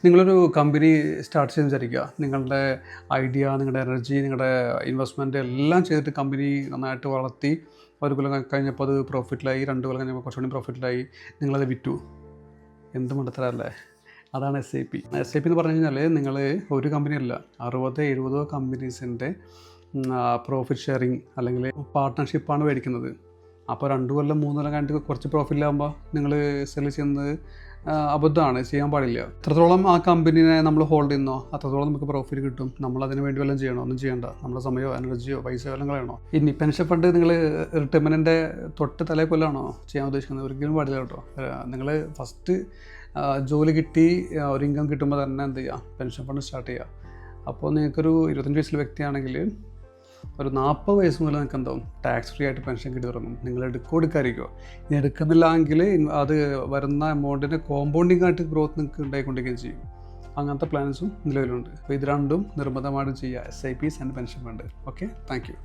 നിങ്ങളൊരു company start ചെയ്യാൻ വിചാരിക്കുക. നിങ്ങളുടെ ഐഡിയ, നിങ്ങളുടെ എനർജി, നിങ്ങളുടെ ഇൻവെസ്റ്റ്മെൻറ്റ് എല്ലാം ചെയ്തിട്ട് കമ്പനി നന്നായിട്ട് വളർത്തി 1 കൊല്ലം കഴിഞ്ഞപ്പോൾ അത് പ്രോഫിറ്റിലായി, 2 കൊല്ലം കഴിഞ്ഞപ്പോൾ കുറച്ചുകൂടി പ്രോഫിറ്റിലായി, നിങ്ങളത് വിറ്റു. എന്ത് മണ്ടത്തരല്ലേ? അതാണ് SIP. SIP എന്ന് പറഞ്ഞു കഴിഞ്ഞാൽ നിങ്ങൾ ഒരു കമ്പനിയല്ല, 60-70 കമ്പനീസിൻ്റെ പ്രോഫിറ്റ് ഷെയറിങ് അല്ലെങ്കിൽ പാർട്ട്ണർഷിപ്പാണ് മേടിക്കുന്നത്. അപ്പോൾ 2 കൊല്ലം 3 കൊല്ലം കഴിഞ്ഞിട്ട് കുറച്ച് പ്രോഫിറ്റിലാകുമ്പോൾ നിങ്ങൾ സെല് ചെയ്യുന്നത് അബദ്ധമാണ്, ചെയ്യാൻ പാടില്ല. എത്രത്തോളം ആ കമ്പനീനെ നമ്മൾ ഹോൾഡ് ചെയ്യുന്നോ അത്രത്തോളം നമുക്ക് പ്രോഫിറ്റ് കിട്ടും. നമ്മൾ അതിന് വേണ്ടി വല്ലതും ചെയ്യണോ? ഒന്നും ചെയ്യേണ്ട. നമ്മുടെ സമയമോ എനർജിയോ പൈസയോ എല്ലാം കളയണോ? ഇനി പെൻഷൻ ഫണ്ട് നിങ്ങൾ റിട്ടയർമെൻറ്റിൻ്റെ തൊട്ട് തലേ കൊല്ലാണോ ചെയ്യാൻ ഉദ്ദേശിക്കുന്നത്? ഒരിക്കലും പാടില്ല കേട്ടോ. നിങ്ങൾ ഫസ്റ്റ് ജോലി കിട്ടി ഒരു ഇൻകം കിട്ടുമ്പോൾ തന്നെ എന്ത് ചെയ്യുക, പെൻഷൻ ഫണ്ട് സ്റ്റാർട്ട് ചെയ്യുക. അപ്പോൾ നിങ്ങൾക്കൊരു 25 വയസ്സിലെ വ്യക്തിയാണെങ്കിൽ ഒരു 40 വയസ്സ് മുതൽ നിങ്ങൾക്ക് എന്താവും ടാക്സ് ഫ്രീ ആയിട്ട് പെൻഷൻ കിട്ടി തുടങ്ങും. നിങ്ങൾ എടുക്കാതിരിക്കുമോ? ഇനി എടുക്കുന്നില്ല എങ്കിൽ അത് വരുന്ന എമൗണ്ടിൻ്റെ കോമ്പൗണ്ടിങ് ആയിട്ട് ഗ്രോത്ത് നിങ്ങൾക്ക് ഉണ്ടായിക്കൊണ്ടിരിക്കുകയും ചെയ്യും. അങ്ങനത്തെ പ്ലാൻസും നിലവിലുണ്ട്. അപ്പോൾ ഇത് രണ്ടും നിർബന്ധമായിട്ടും ചെയ്യുക, SIPs and pension fund. Okay, thank you.